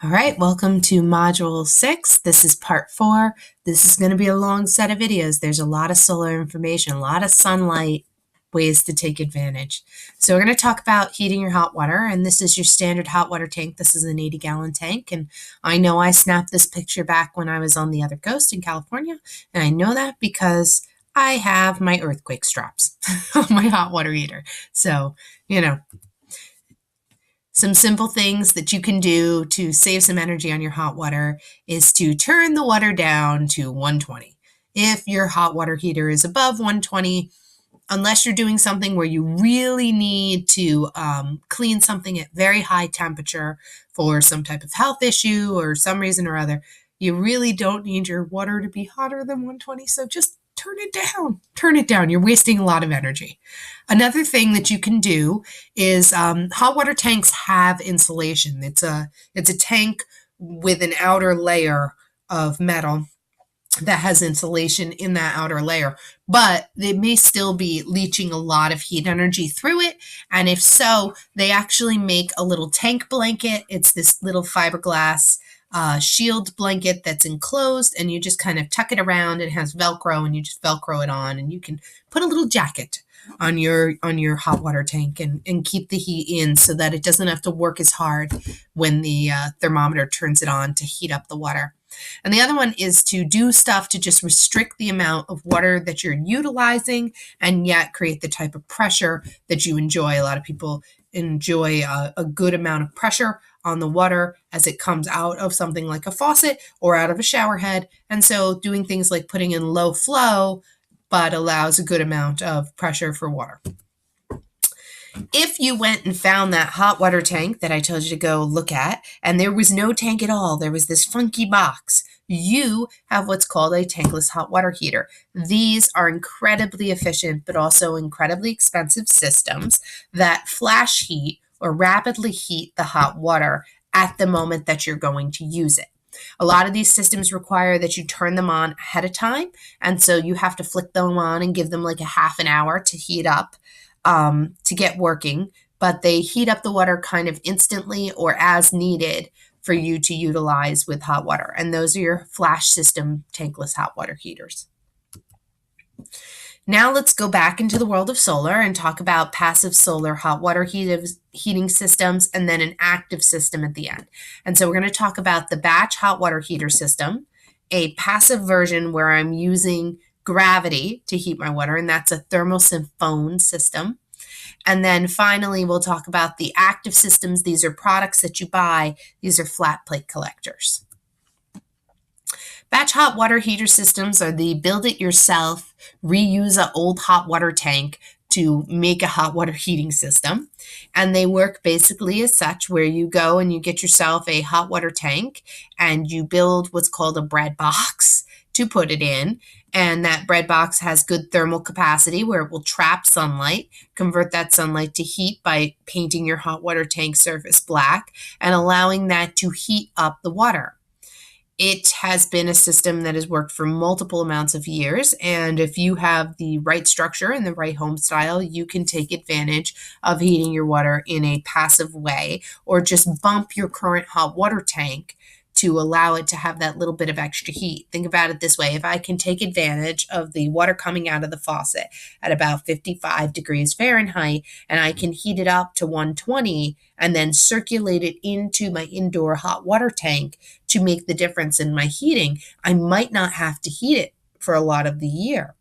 All right, welcome to Module 6. This is Part 4. This is going to be a long set of videos. There's a lot of solar information, a lot of sunlight, ways to take advantage. So we're going to talk about heating your hot water, and this is your standard hot water tank. This is an 80-gallon tank, and I know I snapped this picture back when I was on the other coast in California, and I know that because I have my earthquake straps on my hot water heater. So, some simple things that you can do to save some energy on your hot water is to turn the water down to 120. If your hot water heater is above 120, unless you're doing something where you really need to clean something at very high temperature for some type of health issue or some reason or other, you really don't need your water to be hotter than 120. So just turn it down. Turn it down. You're wasting a lot of energy. Another thing that you can do is hot water tanks have insulation. It's a tank with an outer layer of metal that has insulation in that outer layer, but they may still be leaching a lot of heat energy through it. And if so, they actually make a little tank blanket. It's this little fiberglass shield blanket that's enclosed, and you just kind of tuck it around. It has Velcro, and you just Velcro it on, and you can put a little jacket on your hot water tank and keep the heat in so that it doesn't have to work as hard when the thermometer turns it on to heat up the water. And the other one is to do stuff to just restrict the amount of water that you're utilizing and yet create the type of pressure that you enjoy. A lot of people enjoy a good amount of pressure on the water as it comes out of something like a faucet or out of a shower head. And so doing things like putting in low flow, but allows a good amount of pressure for water. If you went and found that hot water tank that I told you to go look at, and there was no tank at all, there was this funky box, you have what's called a tankless hot water heater. These are incredibly efficient, but also incredibly expensive systems that flash heat or rapidly heat the hot water at the moment that you're going to use it. A lot of these systems require that you turn them on ahead of time, and so you have to flick them on and give them like a half an hour to heat up to get working, but they heat up the water kind of instantly or as needed for you to utilize with hot water. And those are your flash system tankless hot water heaters. Now let's go back into the world of solar and talk about passive solar hot water heating systems and then an active system at the end. And so we're going to talk about the batch hot water heater system, a passive version where I'm using gravity to heat my water, and that's a thermosyphon system. And then finally, we'll talk about the active systems. These are products that you buy. These are flat plate collectors. Batch hot water heater systems are the build-it-yourself, reuse an old hot water tank to make a hot water heating system. And they work basically as such, where you go and you get yourself a hot water tank and you build what's called a bread box to put it in. And that bread box has good thermal capacity where it will trap sunlight, convert that sunlight to heat by painting your hot water tank surface black and allowing that to heat up the water. It has been a system that has worked for multiple amounts of years, and if you have the right structure and the right home style, you can take advantage of heating your water in a passive way or just bump your current hot water tank to allow it to have that little bit of extra heat. Think about it this way. If I can take advantage of the water coming out of the faucet at about 55 degrees Fahrenheit, and I can heat it up to 120 and then circulate it into my indoor hot water tank to make the difference in my heating, I might not have to heat it for a lot of the year.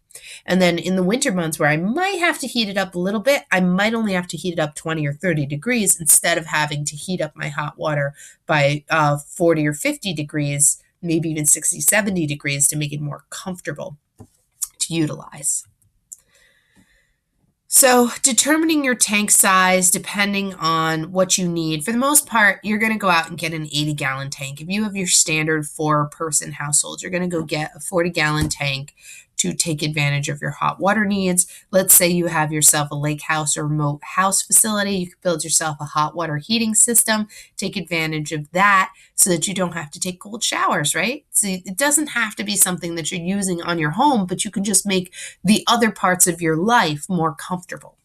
And then in the winter months where I might have to heat it up a little bit, I might only have to heat it up 20 or 30 degrees instead of having to heat up my hot water by 40 or 50 degrees, maybe even 60, 70 degrees to make it more comfortable to utilize. So determining your tank size depending on what you need. For the most part, you're going to go out and get an 80-gallon tank. If you have your standard 4-person household, you're going to go get a 40-gallon tank to take advantage of your hot water needs. Let's say you have yourself a lake house or remote house facility. You could build yourself a hot water heating system, take advantage of that so that you don't have to take cold showers, right? So it doesn't have to be something that you're using on your home, but you can just make the other parts of your life more comfortable.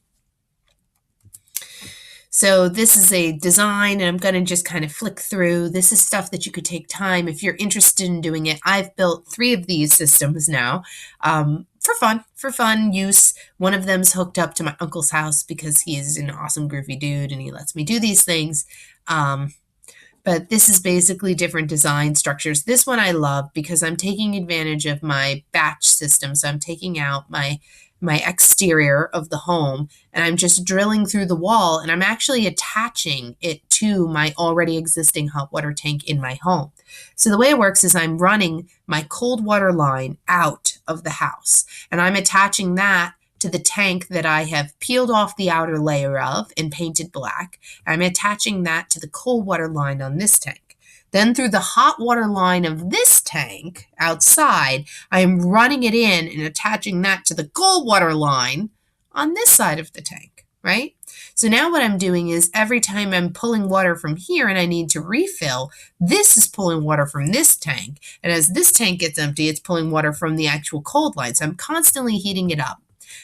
So this is a design, and I'm going to just kind of flick through. This is stuff that you could take time if you're interested in doing it. I've built 3 of these systems now for fun use. One of them's hooked up to my uncle's house because he's an awesome groovy dude and he lets me do these things. But this is basically different design structures. This one I love because I'm taking advantage of my batch system. So I'm taking out my exterior of the home and I'm just drilling through the wall and I'm actually attaching it to my already existing hot water tank in my home. So the way it works is I'm running my cold water line out of the house and I'm attaching that to the tank that I have peeled off the outer layer of and painted black. I'm attaching that to the cold water line on this tank. Then through the hot water line of this tank outside, I am running it in and attaching that to the cold water line on this side of the tank, right? So now what I'm doing is every time I'm pulling water from here and I need to refill, this is pulling water from this tank. And as this tank gets empty, it's pulling water from the actual cold line. So I'm constantly heating it up,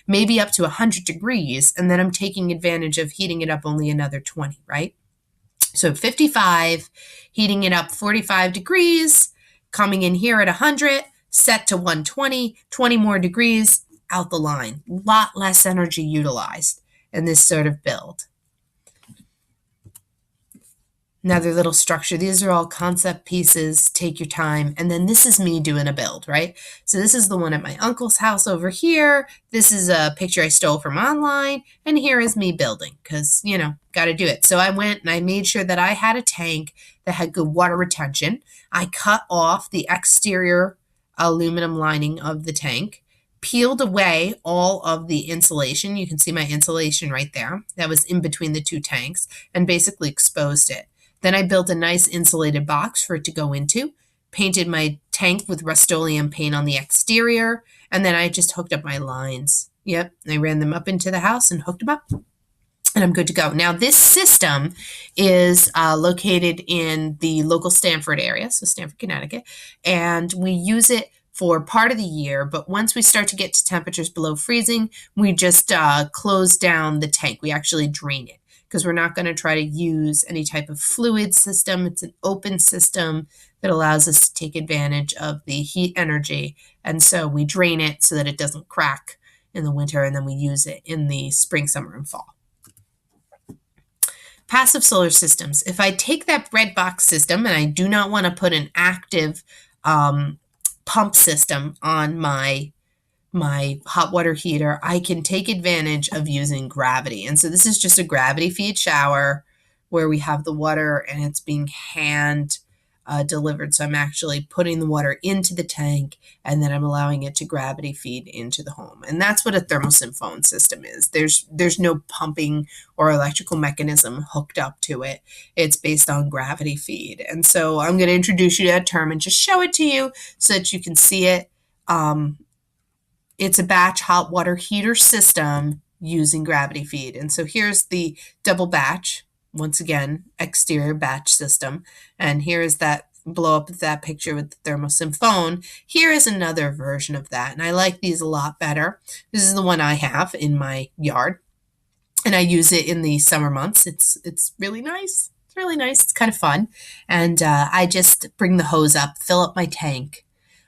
maybe up to 100 degrees, and then I'm taking advantage of heating it up only another 20, right? So 55, heating it up 45 degrees, coming in here at 100, set to 120, 20 more degrees, out the line. A lot less energy utilized in this sort of build. Another little structure. These are all concept pieces. Take your time. And then this is me doing a build, right? So this is the one at my uncle's house over here. This is a picture I stole from online. And here is me building because, you know, got to do it. So I went and I made sure that I had a tank that had good water retention. I cut off the exterior aluminum lining of the tank, peeled away all of the insulation. You can see my insulation right there. That was in between the 2 tanks and basically exposed it. Then I built a nice insulated box for it to go into, painted my tank with Rust-Oleum paint on the exterior, and then I just hooked up my lines. Yep, I ran them up into the house and hooked them up, and I'm good to go. Now, this system is located in the local Stamford area, so Stamford, Connecticut, and we use it for part of the year, but once we start to get to temperatures below freezing, we just close down the tank. We actually drain it, because we're not going to try to use any type of fluid system. It's an open system that allows us to take advantage of the heat energy. And so we drain it so that it doesn't crack in the winter, and then we use it in the spring, summer, and fall. Passive solar systems. If I take that red box system and I do not want to put an active pump system on my hot water heater, I can take advantage of using gravity. And so this is just a gravity feed shower where we have the water and it's being hand delivered. So I'm actually putting the water into the tank and then I'm allowing it to gravity feed into the home. And that's what a thermosyphon system is. There's no pumping or electrical mechanism hooked up to it. It's based on gravity feed. And so I'm going to introduce you to that term and just show it to you so that you can see it. It's a batch hot water heater system using gravity feed. And so here's the double batch, once again, exterior batch system. And here is that blow up of that picture with the thermosyphon. Here is another version of that. And I like these a lot better. This is the one I have in my yard. And I use it in the summer months. It's really nice. It's really nice. It's kind of fun. And I just bring the hose up, fill up my tank,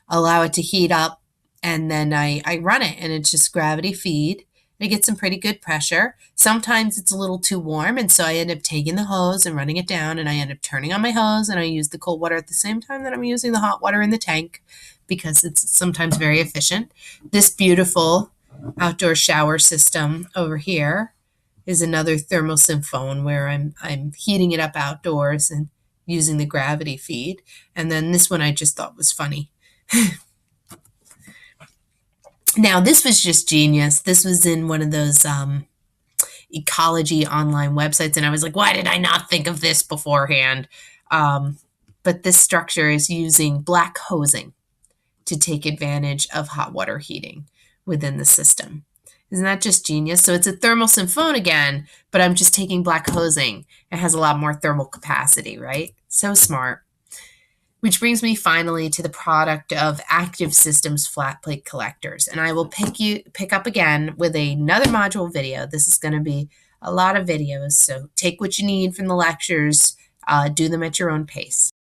allow it to heat up, and then I run it, and it's just gravity feed. It gets some pretty good pressure. Sometimes it's a little too warm, and so I end up taking the hose and running it down, and I end up turning on my hose, and I use the cold water at the same time that I'm using the hot water in the tank because it's sometimes very efficient. This beautiful outdoor shower system over here is another thermosyphon where I'm heating it up outdoors and using the gravity feed. And then this one I just thought was funny. Now, this was just genius. This was in one of those ecology online websites, and I was like, why did I not think of this beforehand? But this structure is using black hosing to take advantage of hot water heating within the system. Isn't that just genius? So it's a thermosyphon again, but I'm just taking black hosing. It has a lot more thermal capacity, right? So smart. Which brings me finally to the product of Active Systems flat plate collectors. And I will pick up again with another module video. This is going to be a lot of videos. So take what you need from the lectures, do them at your own pace.